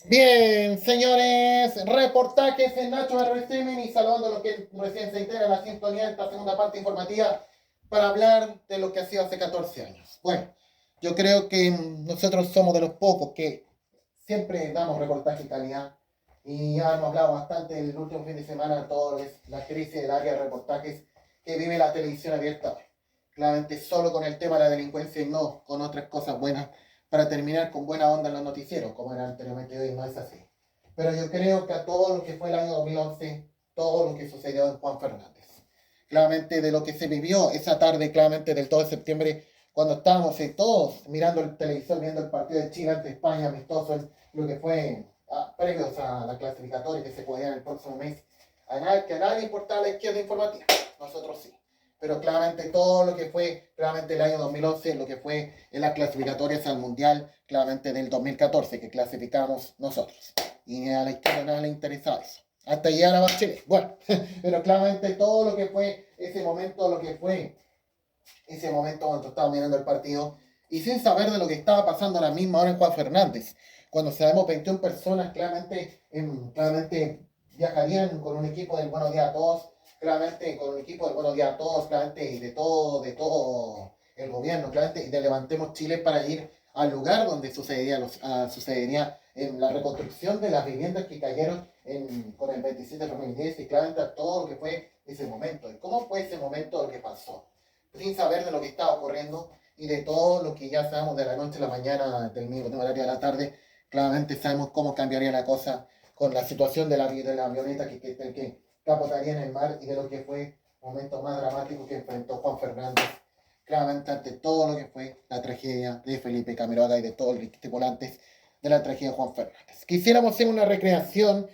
Bien, señores, reportajes en Nacho R. Streaming y saludando a los que recién se integran a la sintonía de esta segunda parte informativa para hablar de lo que ha sido hace 14 años. Bueno, yo creo que nosotros somos de los pocos que siempre damos reportaje de calidad y ya hemos hablado bastante el último fin de semana de toda la crisis del área de reportajes que vive la televisión abierta. Claramente solo con el tema de la delincuencia y no con otras cosas buenas para terminar con buena onda en los noticieros, como era anteriormente hoy, no es así. Pero yo creo que a todo lo que fue el año 2011, todo lo que sucedió en Juan Fernández, claramente de lo que se vivió esa tarde, claramente del 2 de septiembre, cuando estábamos todos mirando el televisor, viendo el partido de Chile ante España, amistoso, lo que fue previos a la clasificatoria que se podía en el próximo mes, que a nadie importaba la izquierda informativa, nosotros sí. Pero claramente todo lo que fue, claramente el año 2011, lo que fue en las clasificatorias al Mundial, claramente del 2014, que clasificamos nosotros. Y a la izquierda nada le interesaba eso. Hasta llegar a Chile. Bueno, pero claramente todo lo que fue ese momento, lo que fue ese momento cuando estábamos mirando el partido, y sin saber de lo que estaba pasando a la misma hora en Juan Fernández, cuando sabemos 21 personas claramente viajarían con un equipo del Buenos Días a Todos, claramente con un equipo del Buenos Días a Todos, claramente y de todo el gobierno, claramente y de Levantemos Chile para ir al lugar donde sucedería en la reconstrucción de las viviendas que cayeron con el 27 de 2010 y claramente a todo lo que fue ese momento. ¿Y cómo fue ese momento lo que pasó? Sin saber de lo que estaba ocurriendo y de todo lo que ya sabemos de la noche a la mañana, del mismo horario de la tarde, claramente sabemos cómo cambiaría la cosa con la situación de la avioneta que capotaría en el mar y de lo que fue el momento más dramático que enfrentó Juan Fernández, claramente ante todo lo que fue la tragedia de Felipe Camiroaga y de todos los tripulantes de la tragedia de Juan Fernández. Quisiéramos hacer una recreación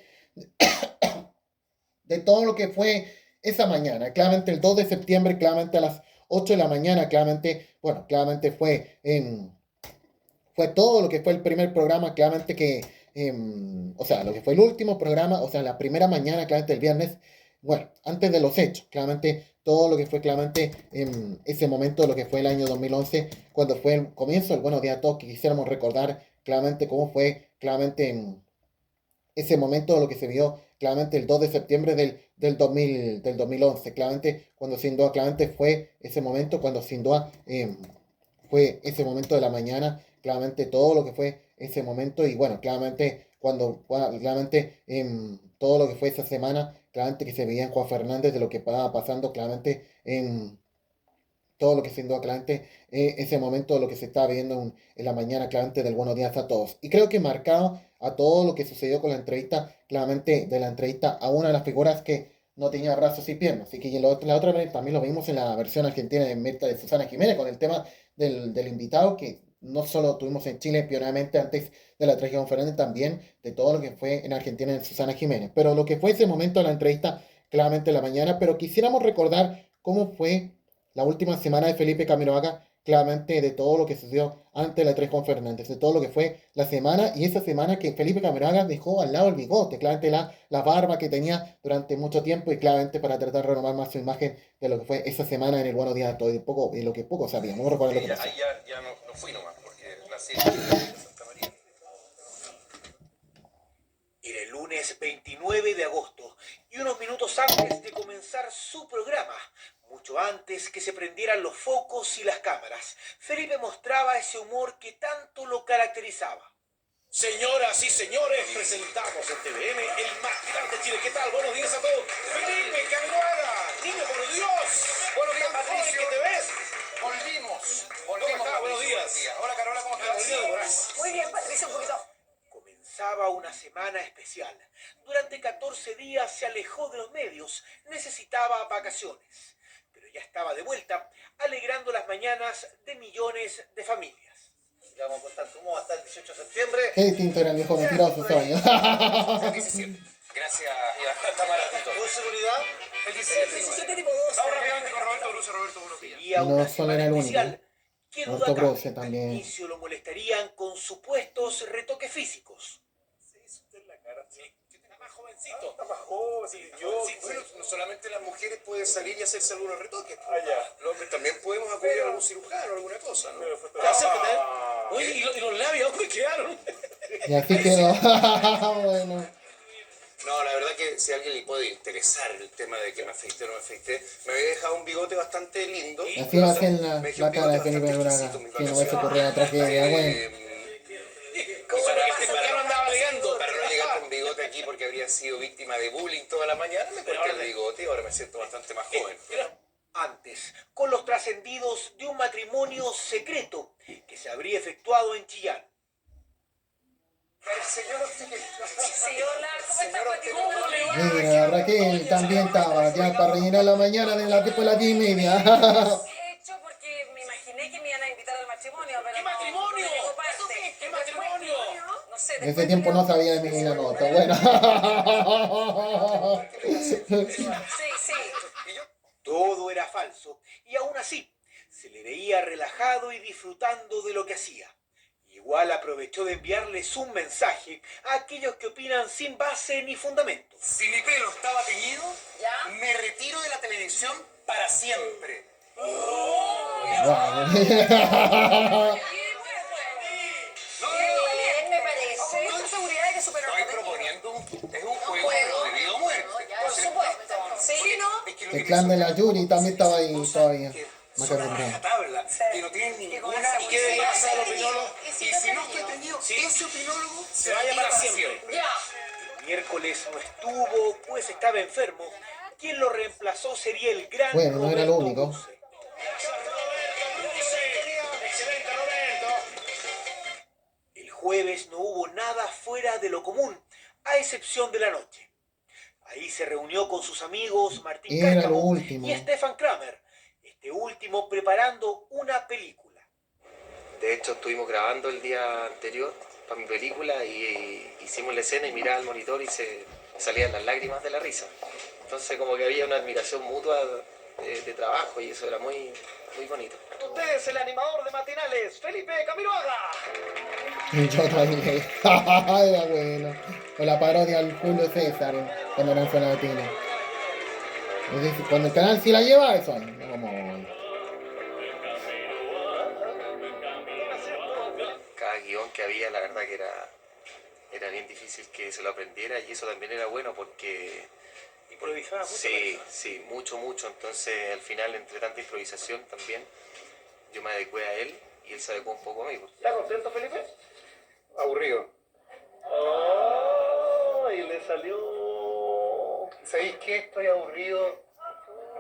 de todo lo que fue esa mañana, claramente el 2 de septiembre, claramente a las 8 de la mañana, claramente, bueno, claramente fue todo lo que fue el primer programa, claramente o sea, lo que fue el último programa, o sea, la primera mañana, claramente el viernes, bueno, antes de los hechos, claramente todo lo que fue claramente en ese momento, lo que fue el año 2011, cuando fue el comienzo del Buenos Días a Todos, que quisiéramos recordar claramente cómo fue claramente en ese momento, lo que se vio claramente el 2 de septiembre del 2011, claramente cuando sin duda, claramente fue ese momento, cuando sin duda fue ese momento de la mañana, claramente todo lo que fue ese momento y bueno, claramente claramente todo lo que fue esa semana, claramente que se veía en Juan Fernández de lo que estaba pasando, claramente en todo lo que sin duda claramente ese momento lo que se estaba viendo en la mañana claramente del Buenos Días a Todos. Y creo que marcado a todo lo que sucedió con la entrevista, claramente de la entrevista a una de las figuras que no tenía brazos y piernas. Así que la otra vez también lo vimos en la versión argentina de Mirta de Susana Jiménez con el tema del invitado que no solo tuvimos en Chile pionamente antes de la tragedia de Fernández, también de todo lo que fue en Argentina de Susana Jiménez. Pero lo que fue ese momento de la entrevista, claramente en la mañana, pero quisiéramos recordar cómo fue la última semana de Felipe Camiroaga, claramente de todo lo que sucedió antes de la 3 con Fernández, de todo lo que fue la semana y esa semana que Felipe Camiroaga dejó al lado el bigote, claramente la barba que tenía durante mucho tiempo y claramente para tratar de renovar más su imagen de lo que fue esa semana en el Buenos Días a Todo y lo que poco sabíamos. No recuerdo lo que pasó. Ahí ya no fui nomás, porque nací en Santa María. Era el lunes 29 de agosto y unos minutos antes de comenzar su programa, mucho antes que se prendieran los focos y las cámaras, Felipe mostraba ese humor que tanto lo caracterizaba. Señoras y señores, presentamos en TVN el más grande de Chile. ¿Qué tal? Buenos días a todos. Felipe Camiroaga, niño, por Dios. Buenos días, Patricio. ¿Qué te ves? Volvimos. ¿Cómo estás? Buenos días. Hola, Carola, ¿cómo estás? Muy bien, Patricio, un poquito. Comenzaba una semana especial. Durante 14 días se alejó de los medios. Necesitaba vacaciones. Pero ya estaba de vuelta, alegrando las mañanas de millones de familias. Le vamos a contar cómo va a estar el 18 de septiembre. Qué distinto era el viejo mentiroso ese año. ¿Qué se siente? Gracias, Iván. Está maratito. ¿Con seguridad? El 17 tipo 2. Vamos rápidamente con Roberto Bruce. Roberto, buenos días. Y no solo era el único. ¿Qué duda Roberto cabe? Bruce también. Al inicio lo molestarían con supuestos retoques físicos. Se hizo usted en la cara. Sí, que está más jovencito. Está más joven. Sí, bueno, no solamente las mujeres pueden salir y hacerse algunos retoques. Los hombres también podemos acudir a algún cirujano o alguna cosa, ¿no? Ya, acércate. Oye, ¿y los labios? ¿Dónde quedaron? Y así quedó. Bueno. No, la verdad que si a alguien le puede interesar el tema de que me afeité o no me afeité, me había dejado un bigote bastante lindo. Así va a ser Me dejé la un cara de bigote Felipe bastante Braga. exquisito en mis Si no hubiese vacaciones. ocurrido la tragedia, bueno. Para no andaba alegando. Para no llegar con bigote aquí porque habría sido víctima de bullying toda la mañana, me corté el bigote y ahora me siento bastante más joven. Antes, con los trascendidos de un matrimonio secreto que se habría efectuado en Chillán. Sí, hola, ¿cómo estás, Mira, Raquel también estaba ya para rellenar la mañana después de las 10:30. hecho porque me imaginé que me iban a invitar al matrimonio, pero ¿Qué matrimonio? no llegó parte. ¿Qué matrimonio? No sé, En ese tiempo no sabía de mí la nota. Bueno. Sí, sí. Todo era falso y aún así se le veía relajado y disfrutando de lo que hacía. Igual aprovechó de enviarles un mensaje a aquellos que opinan sin base ni fundamento. Si mi pelo estaba teñido, ¿Ya? me retiro de la televisión para siempre. Wow. Bien, me parece. Con seguridad de que superó Estoy proponiendo es un juego pero de vida o muerte. Por supuesto. Sí, ¿no? Es que lo El que clan de la Yuri también estaba ahí cosas todavía. que Me son acuerdo a bien. rajatabla, que no tienen ninguna ¿Y qué debería hacer el opinólogo? ¿Y Y si si no no te estoy entendido, Sí. ese opinólogo Se vaya para siempre. Ya. El miércoles no estuvo, pues estaba enfermo. Quien lo reemplazó sería el gran Bueno, no era lo Roberto único. Bruce. Excelente, Roberto. El jueves no hubo nada fuera de lo común, a excepción de la noche. Ahí se reunió con sus amigos Martín Era lo Cárcamo último. y Stefan Kramer, este último preparando una película. De hecho, estuvimos grabando el día anterior para mi película y hicimos la escena y miraba al monitor y se salían las lágrimas de la risa. Entonces como que había una admiración mutua de trabajo y eso era muy, muy bonito. Usted es el animador de matinales, Felipe Camiroaga. Y yo también. Era bueno. O la parodia al Julio César cuando era en Zona Latina. Es decir, cuando el canal sí la lleva, eso. No como... Cada guión que había, la verdad que era bien difícil que se lo aprendiera y eso también era bueno porque... Improvisaba mucho. Sí, sí, mucho, mucho. Entonces al final, entre tanta improvisación también, yo me adecué a él y él se adecuó un poco a mí. ¿Está contento, Felipe? Aburrido. ¡Oh! Y le salió... ¿Sabéis qué? Estoy aburrido.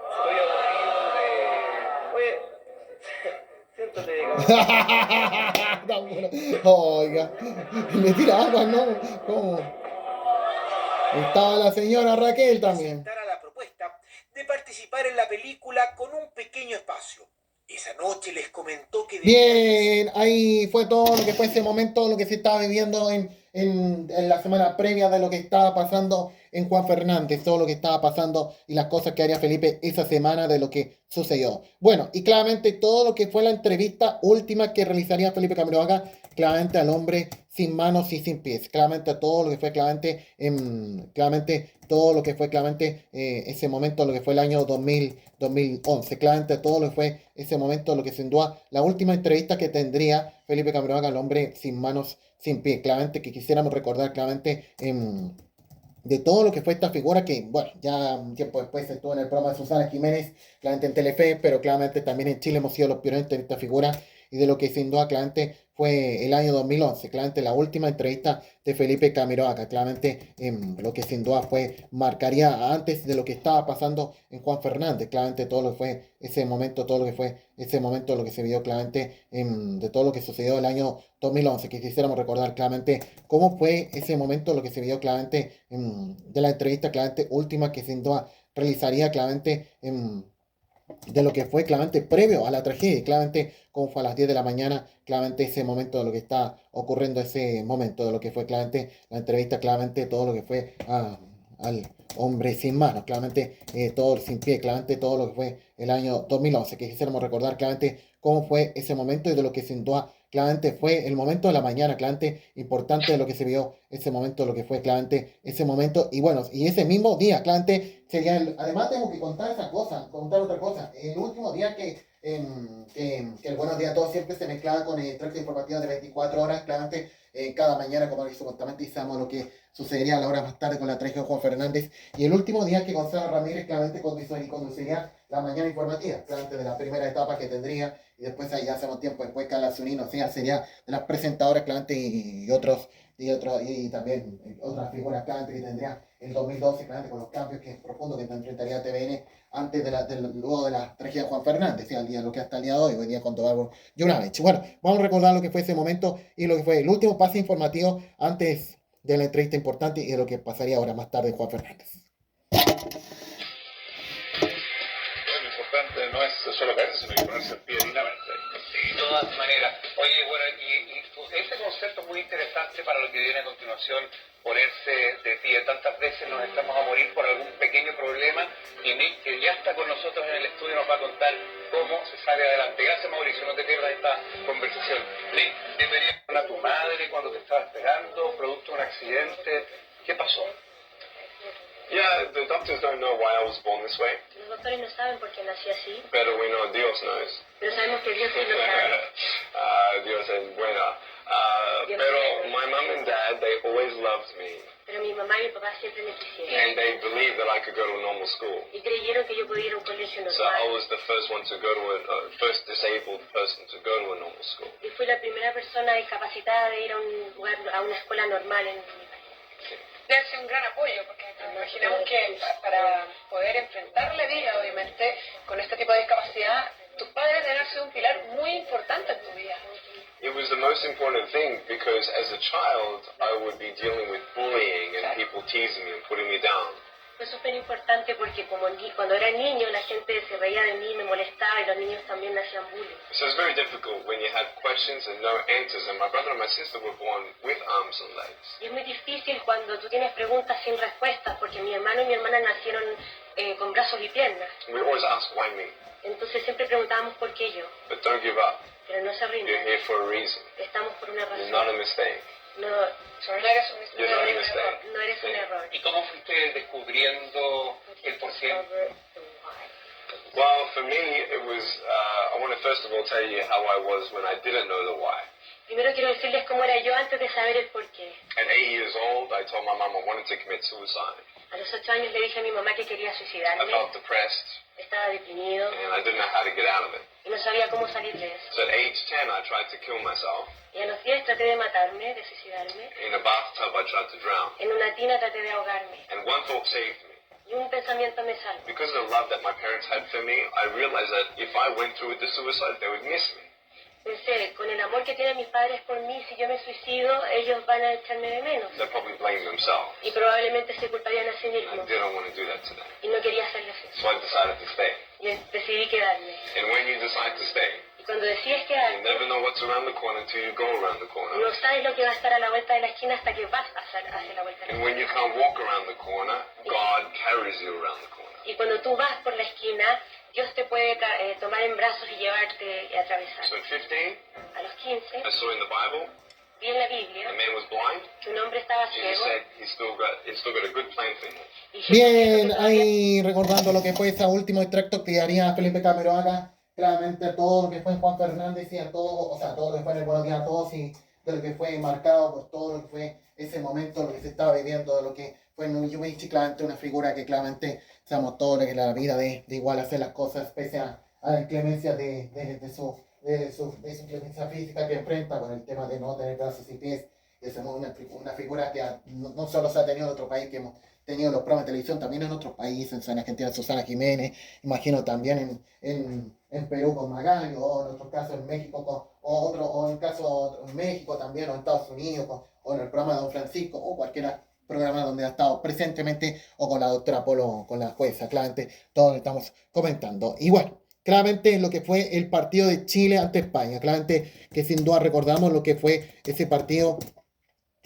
Estoy aburrido de... Oye, siéntate. Tan bueno. Oiga. Le tira agua, ¿no? ¿Cómo? Estaba la señora Raquel también. Aceptara la propuesta de participar en la película con un pequeño espacio. Esa noche les comentó que... Bien, ahí fue todo lo que fue ese momento, lo que se estaba viviendo en la semana previa de lo que estaba pasando en Juan Fernández, todo lo que estaba pasando y las cosas que haría Felipe esa semana de lo que sucedió. Bueno, y claramente todo lo que fue la entrevista última que realizaría Felipe Camiroaga, claramente al hombre sin manos y sin pies, claramente todo lo que fue claramente todo lo que fue claramente ese momento, lo que fue el año 2011, claramente todo lo que fue ese momento, lo que sin duda la última entrevista que tendría Felipe Camiroaga al hombre sin manos, sin pies, claramente que quisiéramos recordar claramente de todo lo que fue esta figura que, bueno, ya un tiempo después estuvo en el programa de Susana Jiménez, claramente en Telefe, pero claramente también en Chile hemos sido los pioneros en esta figura y de lo que sin duda claramente fue el año 2011, claramente la última entrevista de Felipe Camiroaga, claramente lo que sin duda marcaría antes de lo que estaba pasando en Juan Fernández, claramente todo lo que fue ese momento, todo lo que fue ese momento, lo que se vio claramente de todo lo que sucedió el año 2011, que quisiéramos recordar claramente cómo fue ese momento, lo que se vio claramente de la entrevista claramente última que sin duda realizaría claramente de lo que fue claramente previo a la tragedia, claramente como fue a las 10 de la mañana, claramente ese momento de lo que está ocurriendo, ese momento de lo que fue claramente la entrevista, claramente todo lo que fue al hombre sin manos, claramente todo sin pie, claramente todo lo que fue el año 2011, que quisiéramos recordar claramente cómo fue ese momento y de lo que sin duda claramente fue el momento de la mañana, claramente importante de lo que se vio ese momento, lo que fue claramente ese momento, y bueno, y ese mismo día, claramente sería además tengo que contar otra cosa, el último día que el Buenos Días a Todos siempre se mezclaba con el traje informativo de 24 horas, claramente cada mañana, como supuestamente hicimos lo que sucedería a la hora más tarde con la tragedia de Juan Fernández. Y el último día que Gonzalo Ramírez claramente conduciría la mañana informativa, claramente de la primera etapa que tendría, y después ahí ya hacemos tiempo, después Carla Zunino, o sea, sería de las presentadoras claramente y también otras figuras claramente que tendría en 2012, claramente con los cambios profundos que enfrentaría TVN antes luego de la tragedia de Juan Fernández, al día lo que hasta el día de hoy día con Tobago Juranovic. Bueno, vamos a recordar lo que fue ese momento y lo que fue el último pase informativo antes de la entrevista importante y de lo que pasaría ahora más tarde Juan Fernández. Lo importante no es solo caerse, sino que ponerse en pie dignamente. Sí, de todas maneras. Oye, bueno, y ese concepto es muy interesante para lo que viene a continuación, ponerse de pie. Tantas veces nos estamos a morir por algún pequeño problema y Nick, que ya está con nosotros en el estudio, nos va a contar cómo se sale adelante. Gracias, Mauricio, no te pierdas esta conversación. Nick, bienvenido a tu madre cuando te estaba esperando, producto de un accidente. ¿Qué pasó? Yeah, the doctors don't know why I was born this way. Los doctores no saben por qué nací así, Pero we know Dios knows. pero sabemos que Dios sí lo sabe. Dios es buena. Pero my mom and dad, they always loved me. Pero mi mamá y mi papá siempre me quisieron And they believed that I could go to a normal school. y creyeron que yo podía ir a un colegio So I normal. was the first one to go to first disabled person to go to a normal school. Y fui la primera persona discapacitada de ir a un lugar, a una escuela normal en mi país. Debe ser un gran apoyo, porque imaginemos que para poder enfrentar la vida, obviamente, con este tipo de discapacidad, tus padres deben haber sido un pilar muy importante en tu vida. It was the most important thing because as a child, I would be dealing with bullying and people teasing me and putting me down. Fue súper importante porque cuando era niño la gente se reía de mí, me molestaba y los niños también me hacían bullying. So it's very difficult when you have questions and no answers. And my brother and my sister were born with arms and legs. Y es muy difícil cuando tú tienes preguntas sin respuestas, porque mi hermano y mi hermana nacieron con brazos y piernas. We always ask, why me? Entonces siempre preguntábamos por qué yo, But don't give up. pero no se You're rinden. here for a reason. Estamos por una You're not a razón. mistake. No, No eres un You're not a mistake. no eres un error. ¿Y cómo fuiste descubriendo el porqué? Well, for me, it was, I want to first of all tell you how I was when I didn't know the why. Primero quiero decirles cómo era yo antes de saber el porqué. At 8 years old, I told my mom I wanted to commit suicide. A los 8 años le dije a mi mamá que quería I suicidarme. felt depressed Estaba deprimido and I didn't know how to get out of it. y no sabía cómo salir de eso. So at age 10, I tried to kill myself. Y a los 10 traté de matarme, de suicidarme. In a bathtub, I tried to drown. En una tina traté de ahogarme. And one thought saved me. Y un pensamiento me salvó. Because of the love that my parents had for me, I realized that if I went through with the suicide, they would miss me. Pensé, con el amor que tienen mis padres por mí, si yo me suicido, ellos van a echarme de menos. They'll probably blame themselves. Y probablemente se culparían a sí And I mismos. didn't want to do that to them. Y no quería hacerles eso. So I decided to stay. Y decidí quedarme. And when you decide to stay, Y cuando decides you quedarte, never know what's around the corner until you go around the corner. no sabes lo que va a estar a la vuelta de la esquina hasta que vas hacia la vuelta de la And esquina. when you can't walk around the corner, God carries you around the corner. Y cuando tú vas por la esquina, Dios te puede tomar en brazos y llevarte y atravesar. So at 15, A los 15, I saw in the Bible, vi en la the Biblia man was blind. que un hombre estaba Jesus ciego said he's still got a good plan for him. y Jesús dijo Bien, que todavía ahí recordando lo que fue ese último extracto que haría Felipe Camiroaga, claramente todo lo que fue Juan Fernández y a todo, o sea, todo lo que fue en el Buenos Días a Todos y de lo que fue marcado por todo lo que fue ese momento, lo que se estaba viviendo, de lo que fue Nujic, claramente una figura que claramente sabemos todo lo que es la vida de igual hacer las cosas pese a la inclemencia de su inclemencia física que enfrenta con el tema de no tener brazos y pies. Es una figura que no solo se ha tenido en otro país, que hemos tenido los programas de televisión también en otros países, en Argentina Susana Jiménez, imagino también en Perú con Magaño, o en otros casos en México, o en el caso en México también, o en Estados Unidos, o en el programa de Don Francisco, o cualquier programa donde ha estado presentemente, o con la doctora Polo, con la jueza, claramente todo lo estamos comentando. Y bueno, claramente lo que fue el partido de Chile ante España, claramente que sin duda recordamos lo que fue ese partido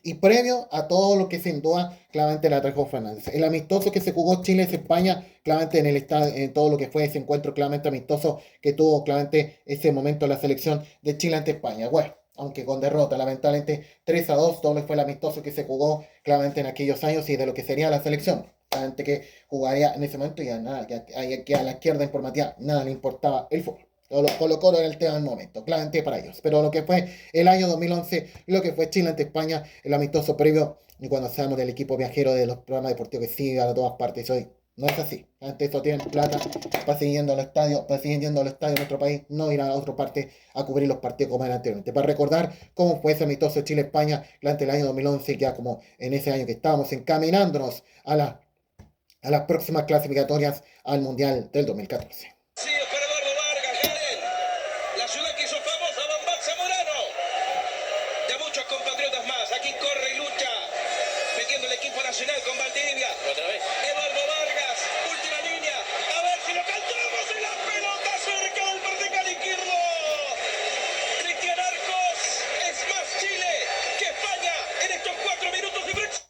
y previo a todo lo que sin duda claramente la trajo Fernández. El amistoso que se jugó Chile-España, claramente en el estadio, en todo lo que fue ese encuentro claramente amistoso que tuvo claramente ese momento la selección de Chile ante España. Bueno, aunque con derrota, lamentablemente 3-2, todo fue el amistoso que se jugó claramente en aquellos años y de lo que sería la selección. Claramente que jugaría en ese momento y a nada, que a la izquierda informativa nada le importaba el fútbol. Colo-Colo era el tema del momento, claramente para ellos. Pero lo que fue el año 2011, lo que fue Chile ante España, el amistoso previo, y cuando seamos del equipo viajero de los programas deportivos que sigan a todas partes hoy. No es así. Antes eso tienen plata para seguir yendo al estadio, para seguir yendo al estadio en nuestro país, no ir a otra parte a cubrir los partidos como era anteriormente. Para recordar cómo fue ese amistoso Chile-España durante el año 2011, ya como en ese año que estábamos encaminándonos a las próximas clasificatorias al Mundial del 2014. Sí, es para Eduardo Vargas, Garen. La ciudad que hizo famosa Don Max Zamorano. De muchos compatriotas más. Aquí corre y lucha. Metiendo el equipo nacional con Valdivia. Otra vez. Eduardo Vargas, última línea. A ver si lo cantamos en la pelota cerca del vertical izquierdo. Cristian Arcos es más Chile que España en estos 4 minutos de brecha.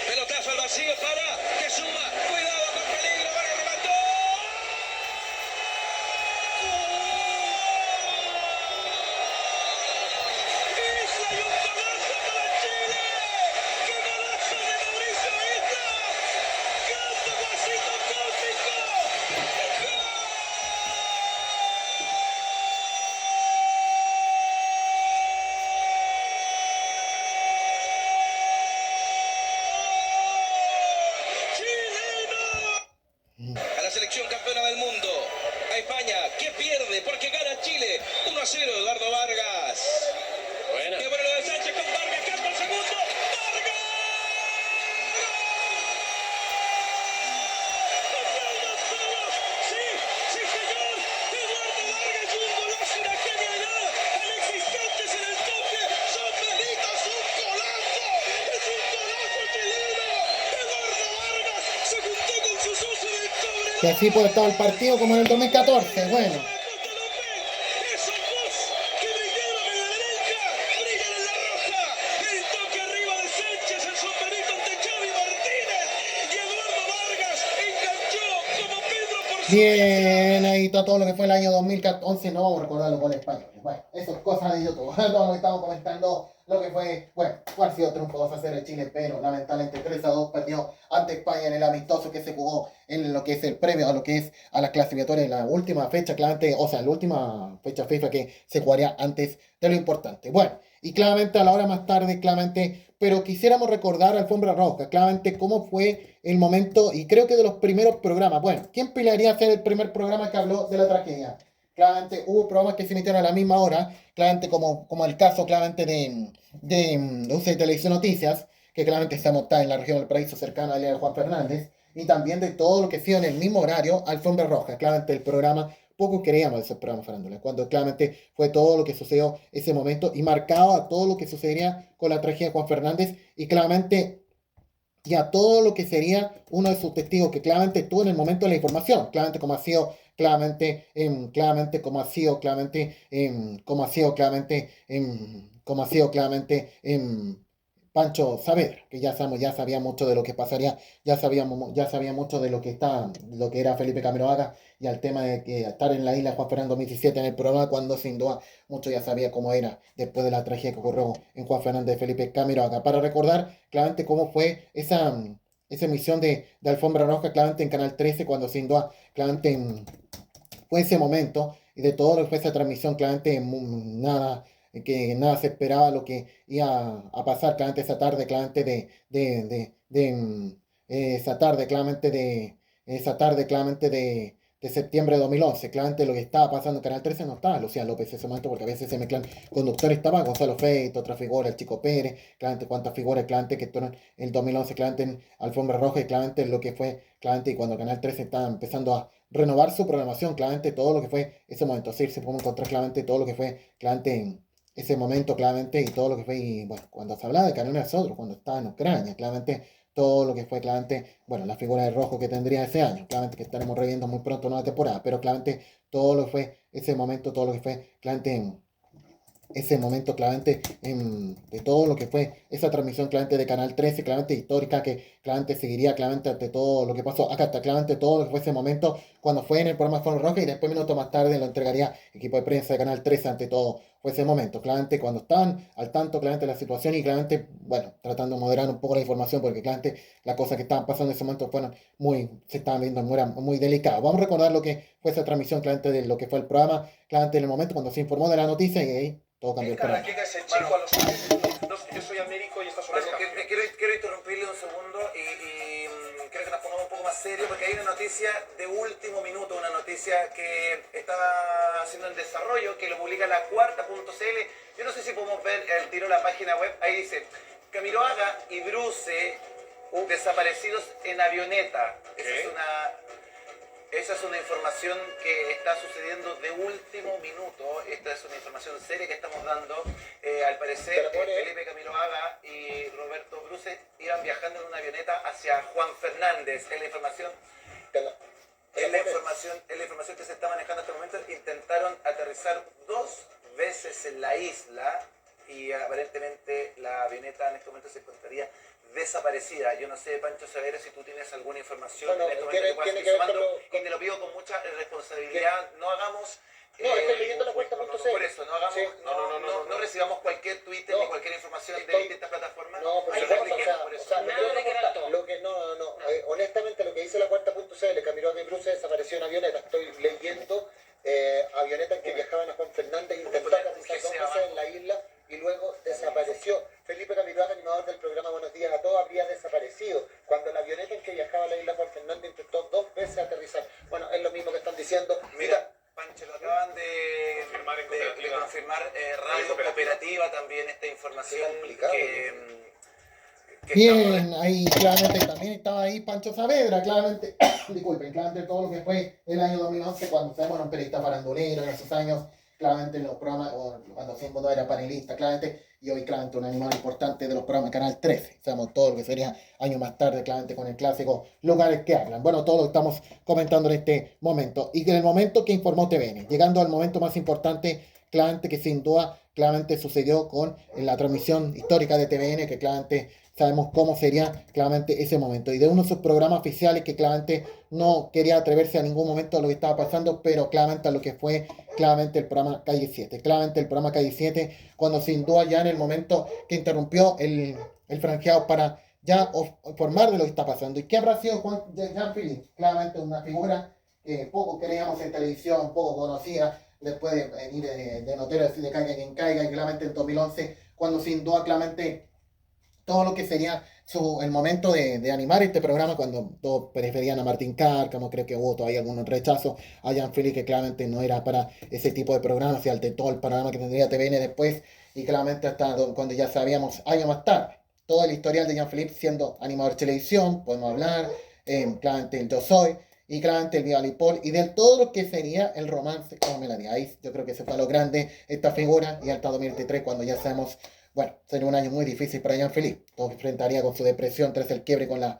Pelotazo al vacío para que suma. Cuidado con peligro. Vargas remató. Isla y un golazo para Chile. ¡Qué golazo de Mauricio Isla! ¡Canto Guasito Cósmico! ¡Chileno! A la selección campeona del mundo. A España, que pierde porque gana Chile. 1-0, Eduardo Vargas. Buena. Qué bueno lo de Sánchez con Vargas, canta el segundo. ¡Vargas! ¡Aplausos todos! ¡Sí, sí señor! Eduardo Vargas y un golazo, una genialidad. Alexis Sánchez en el toque. ¡Sombrerito, es un golazo! ¡Es un golazo chileno! Eduardo Vargas se juntó con su socio del cobre. Y así puede estar el partido como en el 2014. Bueno, Esos dos que brillaron en la derecha, brillan en la roja. El toque arriba de Sánchez, el sombrerito ante Xavi Martínez. Y Eduardo Vargas enganchó como Pedro por su bien, ahí está todo lo que fue el año 2011. No vamos a recordar los goles españoles. Bueno, eso es cosa de YouTube. Todo lo que estamos comentando, lo que fue, bueno, cuál ha sido triunfo 2-0 de Chile, pero lamentablemente 3-2 perdió ante España en el amistoso que se jugó en lo que es el previo a lo que es a las clasificatorias, la última fecha, claramente, o sea, la última fecha FIFA que se jugaría antes de lo importante. Bueno, y claramente a la hora más tarde, claramente, pero quisiéramos recordar Alfombra Roja, claramente cómo fue el momento, y creo que de los primeros programas. Bueno, ¿quién pelearía a ser el primer programa que habló de la tragedia? Claramente hubo programas que se emitieron a la misma hora, claramente como el caso claramente de UCI Televisión Noticias, que claramente estamos en la región del Paraíso, cercana a la de Juan Fernández, y también de todo lo que sido en el mismo horario, Alfombra Roja, claramente el programa, poco creíamos de esos programas farándula, cuando claramente fue todo lo que sucedió ese momento y marcaba todo lo que sucedería con la tragedia de Juan Fernández y claramente y a todo lo que sería uno de sus testigos que claramente estuvo en el momento de la información, claramente como ha sido claramente como ha sido claramente Pancho Saavedra, que ya sabía mucho de lo que pasaría, ya sabía mucho de lo que era Felipe Camiroaga y al tema de que estar en la isla Juan Fernández 2017 en el programa, cuando sin duda mucho ya sabía cómo era después de la tragedia que ocurrió en Juan Fernández de Felipe Camiroaga. Para recordar claramente cómo fue esa emisión de Alfombra Roja, claramente en Canal 13, cuando sin duda claramente fue ese momento y de todo lo que fue esa transmisión, claramente nada se esperaba lo que iba a pasar claramente esa tarde, claramente de septiembre de 2011, claramente lo que estaba pasando en Canal 13 no estaba Lucía López en ese momento, porque a veces se mezclan conductores, estaba Gonzalo Feito, otra figura, el Chico Pérez, claramente cuántas figuras, claramente que estuvieron en el 2011, claramente en Alfombra Roja, y claramente lo que fue, claramente y cuando Canal 13 estaba empezando a renovar su programación, claramente todo lo que fue ese momento, sí, se puede encontrar claramente todo lo que fue, claramente en ese momento, claramente, y todo lo que fue, y bueno, cuando se hablaba de Carolina Sodro, cuando estaba en Ucrania, claramente, todo lo que fue, claramente, bueno, la figura de rojo que tendría ese año, claramente que estaremos reviendo muy pronto nueva temporada, pero claramente, todo lo que fue ese momento, todo lo que fue, claramente, ese momento claramente de todo lo que fue esa transmisión claramente de Canal 13, claramente histórica, que claramente seguiría claramente ante todo lo que pasó acá, hasta claramente todo lo que fue ese momento cuando fue en el programa Fondo Roja, y después minutos más tarde lo entregaría equipo de prensa de Canal 13 ante todo fue ese momento. Claramente cuando estaban al tanto claramente de la situación y claramente, bueno, tratando de moderar un poco la información porque claramente las cosas que estaban pasando en ese momento fueron se estaban viendo muy delicadas. Vamos a recordar lo que fue esa transmisión claramente de lo que fue el programa, claramente en el momento cuando se informó de la noticia y ahí todo cambió el programa. Yo soy Américo y esta es una quiero interrumpirle un segundo y quiero que nos pongamos un poco más serio porque hay una noticia de último minuto, una noticia que está siendo en desarrollo, que lo publica la cuarta.cl. Yo no sé si podemos ver el tiro de la página web. Ahí dice, Camiroaga y Bruce desaparecidos en avioneta. Esa es una información que está sucediendo de último minuto. Esta es una información seria que estamos dando. Al parecer, Felipe Camiroaga y Roberto Bruce iban viajando en una avioneta hacia Juan Fernández. Es la información que se está manejando en este momento. Intentaron aterrizar 2 veces en la isla y aparentemente la avioneta en este momento se encontraría desaparecida. Yo no sé, Pancho Savera, si tú tienes alguna información en este momento que puedas ir sumando, y te lo pido con mucha responsabilidad. No hagamos... estoy leyendo la cuenta.cl. Por eso, no recibamos cualquier Twitter ni cualquier información de distintas plataformas. Honestamente, lo que dice la cuarta.cl, Camiroaga y Bruce desapareció en avioneta. Estoy leyendo avionetas que viajaban a Juan Fernández, intentó aterrizar 2 veces en la isla y luego desapareció. Felipe Camiroaga, animador del programa Buenos Días a Todos, habría desaparecido cuando la avioneta en que viajaba a la isla Juan Fernández intentó 2 veces aterrizar. Bueno, es lo mismo que están diciendo. Mira, Pancho, lo acaban de confirmar Radio Cooperativa también esta información que bien, ahí claramente también estaba ahí Pancho Saavedra, claramente, disculpen, claramente todo lo que fue el año 2011 cuando fuimos un periodista farandulero en esos años, claramente en los programas, cuando Simbo no era panelista, claramente, y hoy claramente un animal importante de los programas de Canal 13, sabemos todo lo que sería años más tarde, claramente con el clásico Lugares que Hablan. Bueno, todo lo que estamos comentando en este momento, y en el momento que informó TVN, llegando al momento más importante, claramente que sin duda, claramente sucedió con la transmisión histórica de TVN, que claramente sabemos cómo sería claramente ese momento. Y de uno de sus programas oficiales que claramente no quería atreverse a ningún momento a lo que estaba pasando, pero claramente a lo que fue claramente el programa Calle 7. Claramente el programa Calle 7, cuando sin duda ya en el momento que interrumpió el franqueado para ya informar de lo que está pasando. ¿Y qué habrá sido Jean-Philippe? Claramente una figura que poco creíamos en televisión, poco conocida, después de venir de notero de Caiga quien caiga, y claramente en 2011, cuando sin duda claramente todo lo que sería el momento de animar este programa, cuando todos preferían a Martín Cárcamo, creo que hubo todavía algún rechazo a Jean-Philippe, que claramente no era para ese tipo de programas, y al de todo el programa que tendría TVN después, y claramente hasta cuando ya sabíamos años más tarde, todo el historial de Jean-Philippe siendo animador de televisión, podemos hablar, claramente el Yo Soy, y claramente el Viva Paul, y de todo lo que sería el romance con Melanie. Ahí yo creo que se fue a lo grande esta figura, y hasta 2023, cuando ya sabemos, bueno, sería un año muy difícil para Jean-Philippe. Todo enfrentaría con su depresión tras el quiebre con la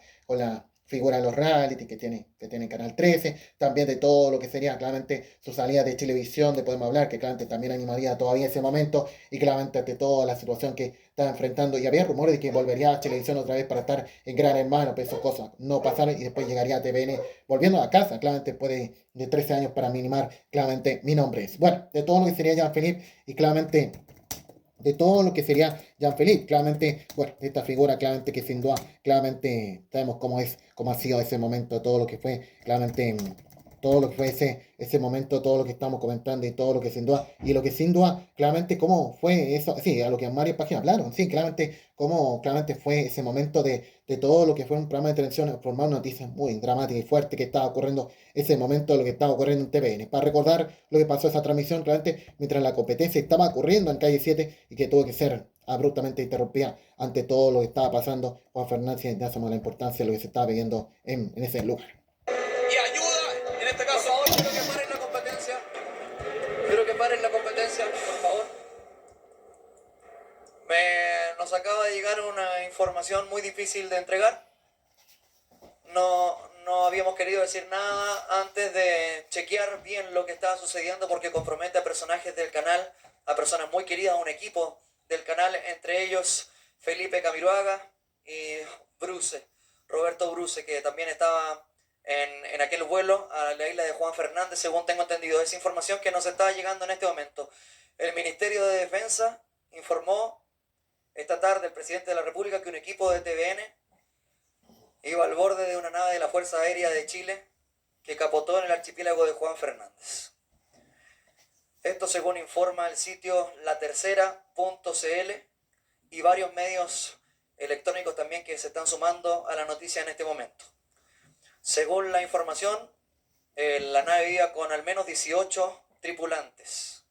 figura de los reality que tiene Canal 13, también de todo lo que sería claramente su salida de televisión, de Podemos Hablar, que claramente también animaría todavía ese momento, y claramente ante toda la situación que estaba enfrentando, y había rumores de que volvería a televisión otra vez para estar en Gran Hermano, pero esas cosas no pasaron, y después llegaría a TVN volviendo a casa, claramente después de 13 años para minimar, claramente Mi Nombre Es. Bueno, de todo lo que sería Jean-Philippe, y claramente de todo lo que sería Jean-Philippe, claramente, bueno, esta figura, claramente que sin duda, claramente sabemos cómo ha sido ese momento, todo lo que fue, claramente, todo lo que fue ese momento, todo lo que estamos comentando y todo lo que sin duda, y lo que sin duda, claramente cómo fue eso, sí, a lo que varias páginas hablaron, sí, claramente, cómo claramente fue ese momento de todo lo que fue un programa de televisión, formar noticias muy dramáticas y fuertes que estaba ocurriendo ese momento, lo que estaba ocurriendo en TVN, para recordar lo que pasó esa transmisión, claramente, mientras la competencia estaba ocurriendo en Calle 7 y que tuvo que ser abruptamente interrumpida ante todo lo que estaba pasando. Juan Fernández, ya sabemos la importancia de lo que se estaba viviendo en ese lugar. Y ayuda, en este caso, por favor, quiero que paren la competencia. Quiero que paren la competencia, por favor. Nos acaba de llegar una información muy difícil de entregar. No habíamos querido decir nada antes de chequear bien lo que estaba sucediendo porque compromete a personajes del canal, a personas muy queridas, a un equipo del canal, entre ellos Felipe Camiroaga y Bruce, Roberto Bruce, que también estaba en aquel vuelo a la isla de Juan Fernández, según tengo entendido. Esa información que nos está llegando en este momento. El Ministerio de Defensa informó esta tarde el presidente de la República que un equipo de TVN iba al borde de una nave de la Fuerza Aérea de Chile que capotó en el archipiélago de Juan Fernández. Esto según informa el sitio latercera.cl y varios medios electrónicos también que se están sumando a la noticia en este momento. Según la información, la nave iba con al menos 18 tripulantes.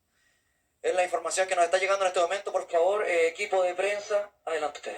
Es la información que nos está llegando en este momento. Por favor, equipo de prensa, adelante ustedes.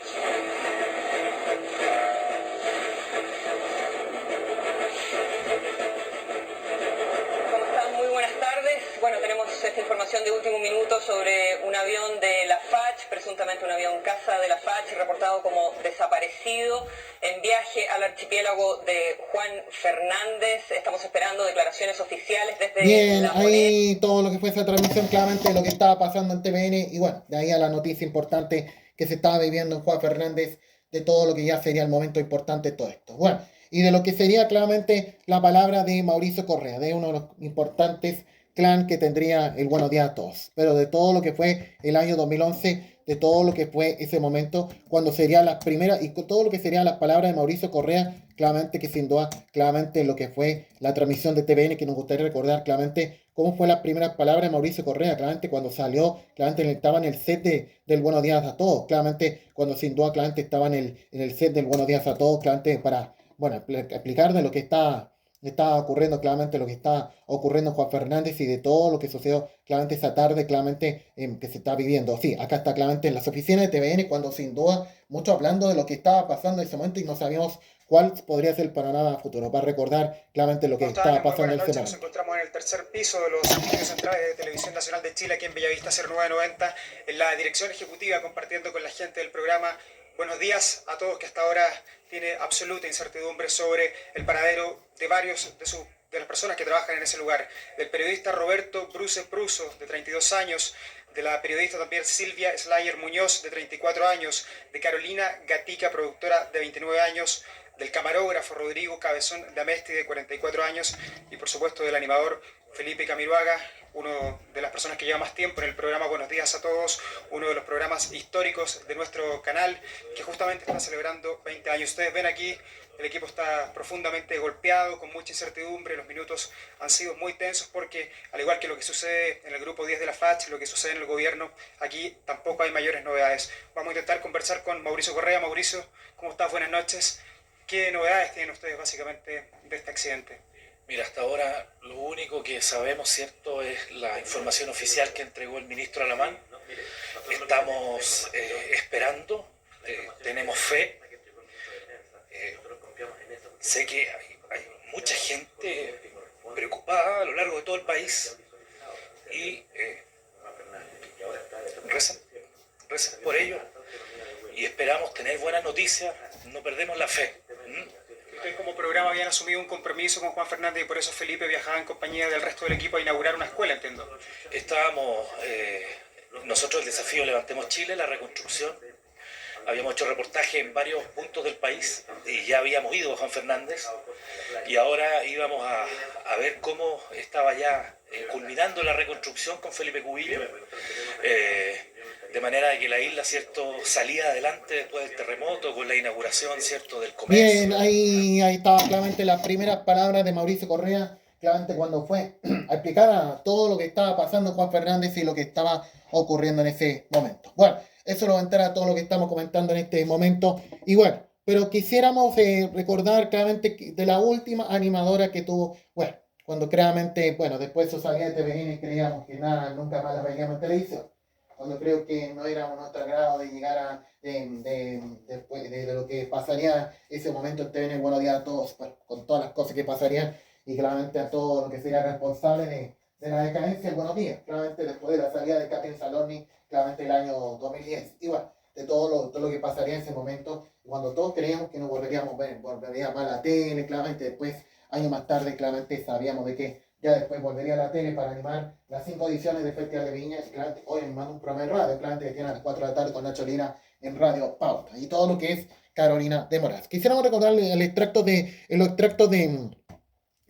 ¿Cómo están? Muy buenas tardes. Bueno, tenemos esta información de último minuto sobre un avión de la FACH, presuntamente un avión caza de la FACH, reportado como desaparecido en viaje al archipiélago de Juan Fernández. Estamos esperando declaraciones oficiales desde Bien, la ahí todo lo que fue esa transmisión, claramente de lo que estaba pasando en TVN, y bueno, de ahí a la noticia importante que se estaba viviendo en Juan Fernández, de todo lo que ya sería el momento importante de todo esto. Bueno, y de lo que sería claramente la palabra de Mauricio Correa, de uno de los importantes clan que tendría el Buenos Días a Todos, pero de todo lo que fue el año 2011, de todo lo que fue ese momento, cuando serían las primeras, y todo lo que serían las palabras de Mauricio Correa, claramente que sin duda, claramente lo que fue la transmisión de TVN, que nos gustaría recordar claramente cómo fue las primeras palabras de Mauricio Correa, claramente cuando salió, claramente estaba en el set del Buenos Días a Todos, claramente cuando sin duda, claramente estaba en el set del Buenos Días a Todos, claramente para, bueno, explicar de lo que está ocurriendo, claramente lo que está ocurriendo en Juan Fernández y de todo lo que sucedió claramente esa tarde, claramente que se está viviendo. Sí, acá está claramente en las oficinas de TVN, cuando sin duda, mucho hablando de lo que estaba pasando en ese momento y no sabíamos cuál podría ser el panorama futuro, para recordar claramente lo que estaba pasando en ese momento. Nos encontramos en el tercer piso de los estudios centrales de Televisión Nacional de Chile, aquí en Bellavista 0990, en la dirección ejecutiva, compartiendo con la gente del programa. Buenos días a todos, que hasta ahora tiene absoluta incertidumbre sobre el paradero de varios de las personas que trabajan en ese lugar. Del periodista Roberto Bruce Pruso, de 32 años, de la periodista también Silvia Slayer Muñoz, de 34 años, de Carolina Gatica, productora, de 29 años, del camarógrafo Rodrigo Cabezón de Amesti, de 44 años, y por supuesto del animador Felipe Camiroaga, uno de las personas que lleva más tiempo en el programa Buenos Días a Todos, uno de los programas históricos de nuestro canal, que justamente está celebrando 20 años. Ustedes ven aquí, el equipo está profundamente golpeado, con mucha incertidumbre. Los minutos han sido muy tensos porque, al igual que lo que sucede en el grupo 10 de la FACH, lo que sucede en el gobierno, aquí tampoco hay mayores novedades. Vamos a intentar conversar con Mauricio Correa. Mauricio, ¿cómo estás? Buenas noches. ¿Qué novedades tienen ustedes básicamente de este accidente? Mira, hasta ahora lo único que sabemos, ¿cierto?, es la información oficial que entregó el ministro Alamán. Estamos esperando, tenemos fe. Sé que hay mucha gente preocupada a lo largo de todo el país y recen por ello y esperamos tener buenas noticias, no perdemos la fe. Ustedes como programa habían asumido un compromiso con Juan Fernández y por eso Felipe viajaba en compañía del resto del equipo a inaugurar una escuela, entiendo. Estábamos, nosotros el desafío Levantemos Chile, la reconstrucción. Habíamos hecho reportaje en varios puntos del país y ya habíamos ido a Juan Fernández y ahora íbamos a ver cómo estaba ya culminando la reconstrucción con Felipe Cubillo, de manera de que la isla, ¿cierto?, salía adelante después del terremoto con la inauguración, ¿cierto?, del comercio. Bien, ahí estaba claramente las primeras palabras de Mauricio Correa, claramente cuando fue a explicar a todo lo que estaba pasando Juan Fernández y lo que estaba ocurriendo en ese momento. Bueno, eso lo va a entrar a todo lo que estamos comentando en este momento. Y bueno, pero quisiéramos recordar claramente de la última animadora que tuvo, bueno, cuando claramente, bueno, después de su salida de TVN creíamos que nada, nunca más la veíamos en televisión. Cuando creo que no éramos nuestro grado de llegar a después de lo que pasaría ese momento en TVN Buenos Días a Todos, bueno, con todas las cosas que pasarían y claramente a todo lo que sería responsable de la decadencia del Buenos Días, claramente después de la salida de Katherine Saloni, claramente el año 2010, y bueno, de todo lo que pasaría en ese momento, cuando todos creíamos que no volveríamos a la tele, claramente después, años más tarde, claramente sabíamos de que ya después volvería a la tele para animar las 5 ediciones del Festival de Viña, y claramente hoy me mando un programa de radio, claramente que tiene a las 4 de la tarde con Nacho Lina en Radio Pauta, y todo lo que es Carolina de Moraz. Quisiéramos recordarle el extracto de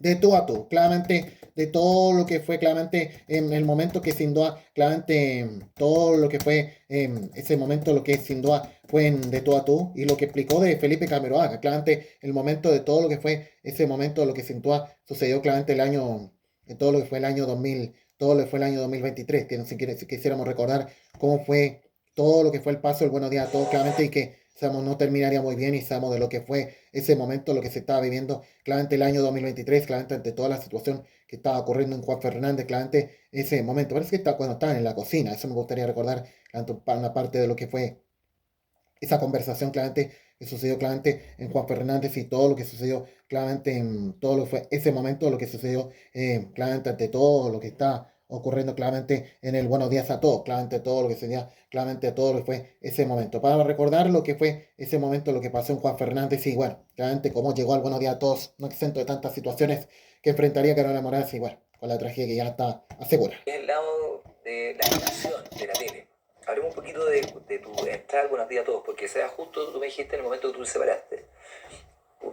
de tú a tú, claramente de todo lo que fue claramente en el momento que sin duda, claramente todo lo que fue ese momento, lo que sin duda fue en de tú a tú, y lo que explicó de Felipe Camiroaga, claramente el momento de todo lo que fue ese momento, lo que sin duda sucedió claramente el año, en todo lo que fue el año 2000, todo lo que fue el año 2023, que si quisiéramos recordar cómo fue todo lo que fue el paso del Buenos Días a Todos, claramente, y que sabemos no terminaría muy bien, y sabemos de lo que fue ese momento, lo que se estaba viviendo claramente el año 2023, claramente ante toda la situación que estaba ocurriendo en Juan Fernández, claramente ese momento, parece que está cuando estaban en la cocina, eso me gustaría recordar, una parte de lo que fue esa conversación claramente que sucedió claramente en Juan Fernández, y todo lo que sucedió claramente en todo lo que fue ese momento, lo que sucedió claramente ante todo lo que está ocurriendo claramente en el Buenos Días a Todos, claramente todo lo que sería, claramente todo lo que fue ese momento. Para recordar lo que fue ese momento, lo que pasó en Juan Fernández, y bueno, claramente cómo llegó al Buenos Días a Todos, no exento de tantas situaciones que enfrentaría Carola Morales, y bueno, con la tragedia que ya está asegura. El lado de la animación, de la tele. Hablemos un poquito de tu entrada al Buenos Días a Todos, porque se da justo, tú me dijiste, en el momento que tú te separaste.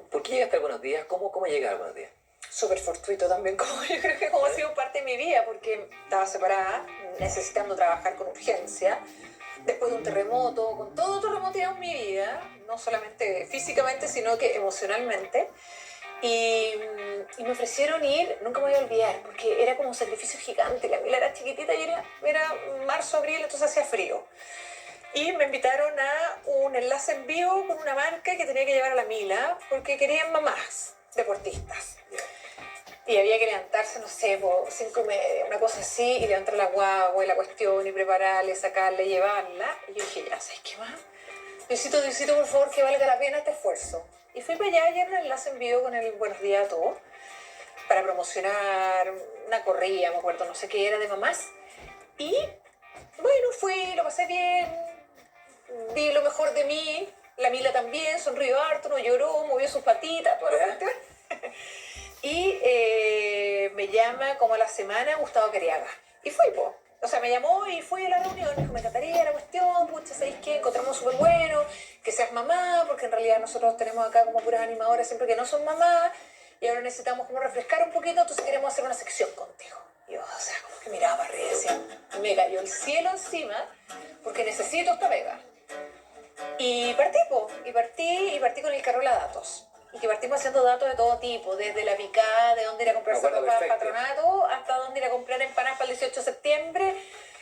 ¿Por qué llegaste al Buenos Días? ¿Cómo llegas al Buenos Días? Súper fortuito también, como yo creo que como ha sido parte de mi vida, porque estaba separada, necesitando trabajar con urgencia, después de un terremoto, con todo terremoteado en mi vida, no solamente físicamente, sino que emocionalmente. Y me ofrecieron ir, nunca me voy a olvidar, porque era como un sacrificio gigante. Camila era chiquitita y era marzo, abril, entonces hacía frío. Y me invitaron a un enlace en vivo con una marca que tenía que llevar a la Mila, porque querían mamás deportistas. Y había que levantarse, no sé, por 5:30, una cosa así, y levantar la guagua y la cuestión, y prepararla, sacarla, llevarla. Y yo dije, ya, ¿sabes qué más? Diosito, por favor, que valga la pena este esfuerzo. Y fui para allá y era un enlace en vivo con el Buenos Días a Todos, para promocionar una corrida, me acuerdo, no sé qué era, de mamás. Y bueno, fui, lo pasé bien, di lo mejor de mí, la Mila también, sonrió harto, no lloró, movió sus patitas, toda la cuestión. Y me llama como a la semana Gustavo Queriaga. Y fui, po. O sea, me llamó y fui a la reunión. Me dijo, me encantaría la cuestión, pucha, ¿sabéis qué? Encontramos súper bueno, que seas mamá, porque en realidad nosotros tenemos acá como puras animadoras siempre que no son mamás, y ahora necesitamos como refrescar un poquito, entonces queremos hacer una sección contigo. Y yo, o sea, como que miraba para arriba y decía, me cayó el cielo encima, porque necesito esta pega. Y partí, po. Y partí con el Carola Datos. Y que partimos haciendo datos de todo tipo, desde la picada, de dónde ir a comprar zapatos para el patronato, hasta dónde ir a comprar empanadas para el 18 de septiembre,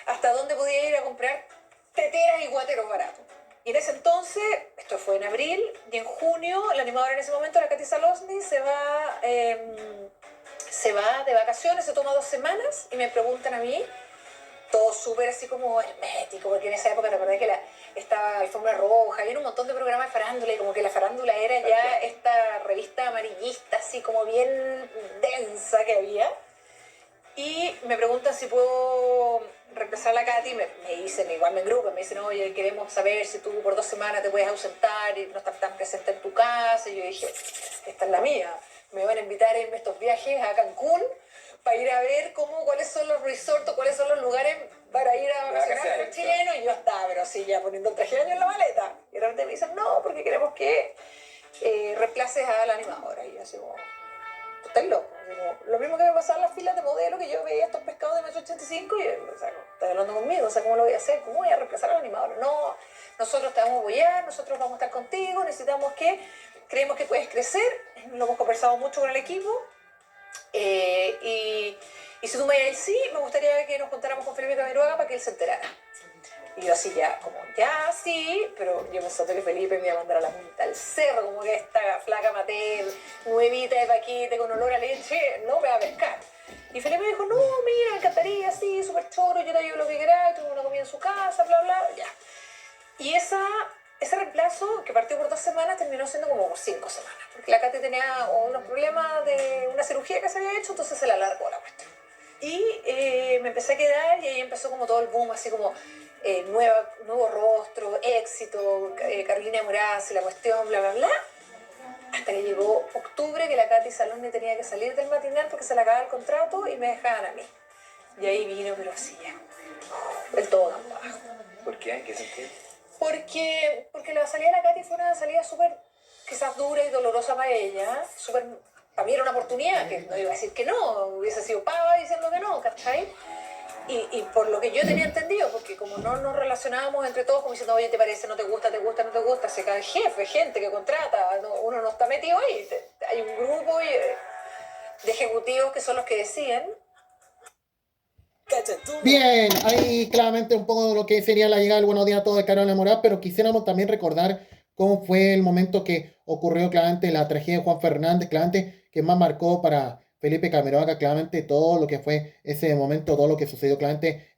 hasta dónde podía ir a comprar teteras y guateros baratos. Y en ese entonces, esto fue en abril, y en junio, la animadora en ese momento, la Katy Salosny, se va de vacaciones, se toma 2 semanas, y me preguntan a mí, todo súper así como hermético, porque en esa época te acordás que estaba Alfombra Roja, había un montón de programas de farándula, y como que la farándula era ya esta revista amarillista, así como bien densa que había. Y me preguntan si puedo reemplazar a la Katy, me dicen, igual me engrupan, me dicen, oye, queremos saber si tú por 2 semanas te puedes ausentar y no estar tan presente en tu casa. Y yo dije, esta es la mía, me van a invitar a irme a estos viajes a Cancún, para ir a ver cuáles son los resorts, cuáles son los lugares para ir a vacacionar con los chilenos. Y yo estaba, pero sí, ya poniendo el traje de baño en la maleta. Y de repente me dicen, no, porque queremos que reemplaces a la animadora. Y yo así como, tú estás loco. Lo mismo que me pasaba en las filas de modelo, que yo veía estos pescados de 1,85 m, y o sea, estás hablando conmigo, o sea, ¿cómo lo voy a hacer? ¿Cómo voy a reemplazar a la animadora? No, nosotros te vamos a apoyar, nosotros vamos a estar contigo, creemos que puedes crecer, lo hemos conversado mucho con el equipo. Y si tú me dices sí, me gustaría que nos juntáramos con Felipe Camiroaga para que él se enterara. Y yo así ya, como, ya sí, pero yo pensando que Felipe me iba a mandar a la punta del cerro, como que esta flaca mater, nuevita de paquete con olor a leche, no me va a pescar. Y Felipe me dijo, no, mira, me encantaría, sí, súper choro, yo te digo lo que queráis, tuve una comida en su casa, bla, bla, ya. Y ese reemplazo, que partió por 2 semanas, terminó siendo como por 5 semanas. Porque la Katy tenía unos problemas de una cirugía que se había hecho, entonces se la alargó la cuestión. Y me empecé a quedar, y ahí empezó como todo el boom, así como nuevo rostro, éxito, Carolina Moraz y la cuestión, bla, bla, bla. Hasta que llegó octubre, que la Katy Salosny tenía que salir del matinal porque se le acababa el contrato y me dejaban a mí. Y ahí vino, pero así ya, el todo tan bajo. ¿Por qué? ¿En qué sentido? Porque la salida de la Katy fue una salida súper, quizás dura y dolorosa para ella, súper para mí era una oportunidad, que no iba a decir que no, hubiese sido pava diciendo que no, ¿cachai? Y por lo que yo tenía entendido, porque como no nos relacionábamos entre todos como diciendo, oye, ¿te parece? ¿No te gusta? ¿Te gusta? ¿No te gusta? Se cae el jefe, gente que contrata, uno no está metido ahí. Hay un grupo de ejecutivos que son los que deciden. Bien, ahí claramente un poco de lo que sería la llegada del Buenos Días a Todos de Carolina Morán, pero quisiéramos también recordar cómo fue el momento que ocurrió claramente la tragedia de Juan Fernández, claramente que más marcó para Felipe Camiroaga, claramente todo lo que fue ese momento, todo lo que sucedió claramente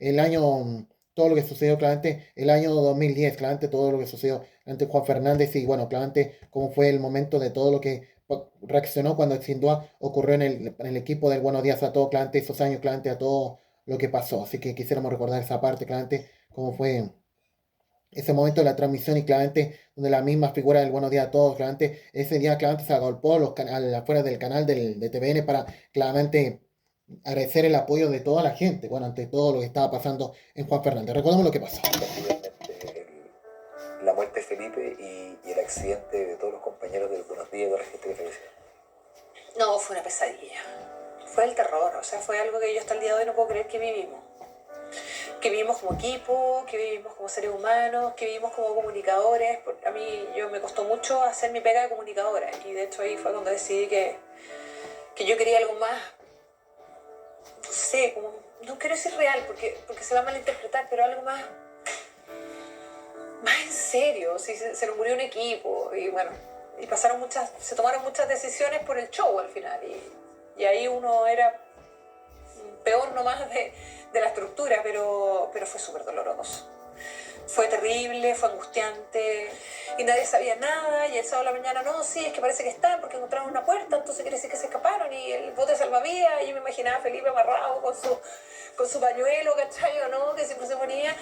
todo lo que sucedió claramente el año 2010, claramente todo lo que sucedió ante Juan Fernández y bueno, claramente cómo fue el momento de todo lo que reaccionó cuando sin duda ocurrió en el equipo del Buenos Días a Todos, claramente esos años, claramente a todo lo que pasó. Así que quisiéramos recordar esa parte, claramente cómo fue ese momento de la transmisión y claramente donde la misma figura del Buenos Días a Todos, claramente ese día claramente se agolpó afuera del canal de TVN para claramente agradecer el apoyo de toda la gente, bueno, ante todo lo que estaba pasando en Juan Fernández. Recordemos lo que pasó. La muerte de Felipe y el accidente de todos los compañeros del Buenos Días, de la gente que falleció. No, fue una pesadilla. Fue el terror, o sea, fue algo que yo hasta el día de hoy no puedo creer que vivimos. Que vivimos como equipo, que vivimos como seres humanos, que vivimos como comunicadores. A mí me costó mucho hacer mi pega de comunicadora y de hecho ahí fue cuando decidí que yo quería algo más, no sé, como, no quiero decir real porque se va a malinterpretar, pero algo más en serio. Si se nos murió un equipo y bueno, y se tomaron muchas decisiones por el show al final y ahí uno era peor nomás de la estructura, pero fue súper doloroso. Fue terrible, fue angustiante y nadie sabía nada y el sábado de la mañana, no, sí, es que parece que están porque encontraron una puerta, entonces quiere decir que se escaparon y el bote salvavidas y yo me imaginaba a Felipe amarrado con su pañuelo, ¿cachai o no? Que siempre se ponía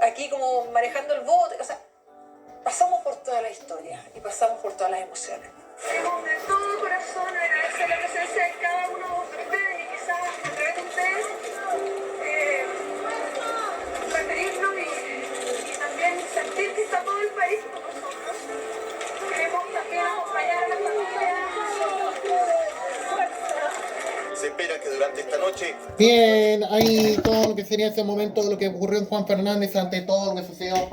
aquí como manejando el bote, o sea, pasamos por toda la historia y pasamos por todas las emociones. De todo corazón agradecer la presencia de cada uno de ustedes y quizás a través de ustedes referirnos y también sentir que está todo el país con nosotros. Queremos también acompañar a la familia. Se espera que durante esta noche... Bien, ahí todo lo que sería ese momento de lo que ocurrió en Juan Fernández ante todo lo que sucedió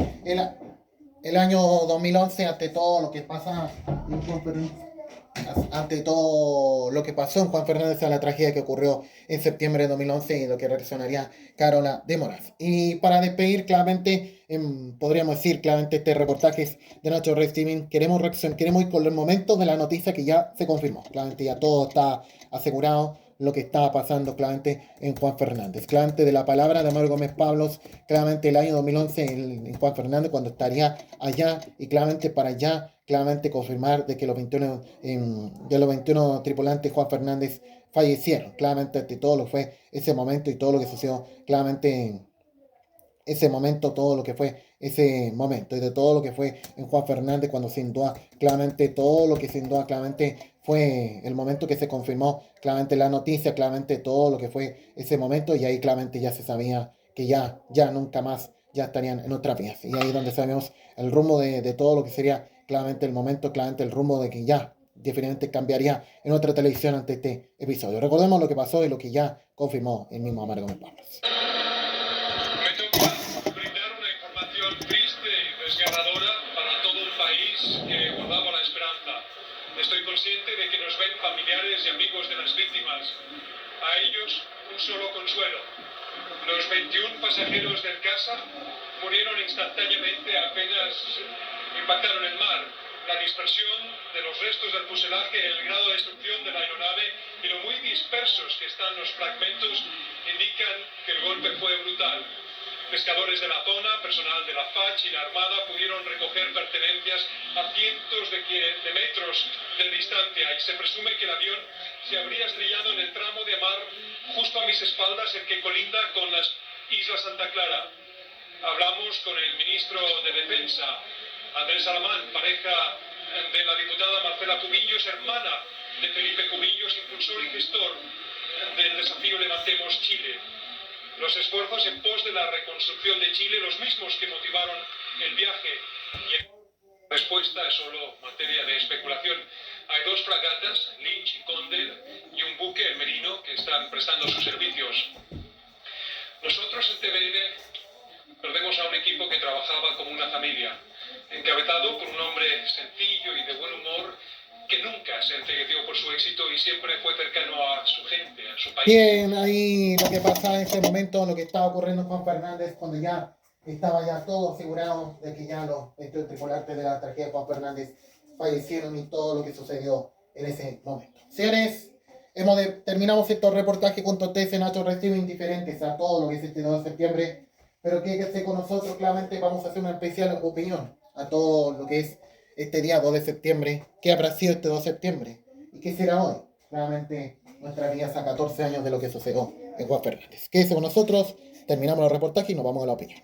el año 2011, ante todo lo que pasa en Juan Fernández. Ante todo lo que pasó en Juan Fernández a la tragedia que ocurrió en septiembre de 2011 y lo que reaccionaría Carola de Moraz. Y para despedir claramente, podríamos decir claramente este reportaje de Nacho Red Steven, queremos ir con el momento de la noticia que ya se confirmó. Claramente ya todo está asegurado, lo que estaba pasando claramente en Juan Fernández. Claramente de la palabra de Amaro Gómez Pablos, claramente el año 2011 en Juan Fernández cuando estaría allá y claramente para allá, claramente confirmar de que los 21 tripulantes Juan Fernández fallecieron. Claramente ante todo lo fue ese momento y todo lo que sucedió, claramente ese momento, todo lo que fue ese momento y de todo lo que fue en Juan Fernández cuando sin duda, claramente todo lo que sin duda, claramente fue el momento que se confirmó, claramente la noticia, claramente todo lo que fue ese momento y ahí claramente ya se sabía que ya nunca más ya estarían en otra pieza y ahí es donde sabemos el rumbo de todo lo que sería claramente el momento, claramente el rumbo de que ya definitivamente cambiaría en otra televisión ante este episodio. Recordemos lo que pasó y lo que ya confirmó el mismo Amaro Gómez Pablos. Desgarradora para todo un país que guardaba la esperanza. Estoy consciente de que nos ven familiares y amigos de las víctimas. A ellos un solo consuelo. Los 21 pasajeros del CASA murieron instantáneamente apenas impactaron el mar. La dispersión de los restos del fuselaje, el grado de destrucción de la aeronave y lo muy dispersos que están los fragmentos indican que el golpe fue brutal. Pescadores de la zona, personal de la FACH y la Armada pudieron recoger pertenencias a cientos de metros de distancia y se presume que el avión se habría estrellado en el tramo de mar justo a mis espaldas, el que colinda con las Islas Santa Clara. Hablamos con el ministro de Defensa, Andrés Alamán, pareja de la diputada Marcela Cubillos, hermana de Felipe Cubillos, impulsor y gestor del desafío Levantemos Chile. Los esfuerzos en pos de la reconstrucción de Chile, los mismos que motivaron el viaje. Y en respuesta es solo materia de especulación. Hay 2 fragatas, Lynch y Condor, y un buque, el Merino, que están prestando sus servicios. Nosotros en TVN perdemos a un equipo que trabajaba como una familia, encabezado por un hombre sencillo y de buen humor, que nunca se encegueció por su éxito y siempre fue cercano a su gente, a su país. Bien, ahí lo que pasa en este momento, lo que estaba ocurriendo con Juan Fernández, cuando ya estaba ya todo asegurado de que ya los 21 tripulantes de la tragedia de Juan Fernández fallecieron y todo lo que sucedió en ese momento. Señores, terminamos estos reportajes con ustedes en Nacho Recibe, indiferentes a todo lo que es este 2 de septiembre, pero quédese con nosotros, claramente vamos a hacer una especial opinión a todo lo que es este día 2 de septiembre, qué habrá sido este 2 de septiembre y qué será hoy. Claramente nuestra vida a 14 años de lo que sucedió en Juan Fernández. Quédese con nosotros, terminamos el reportaje y nos vamos a la opinión.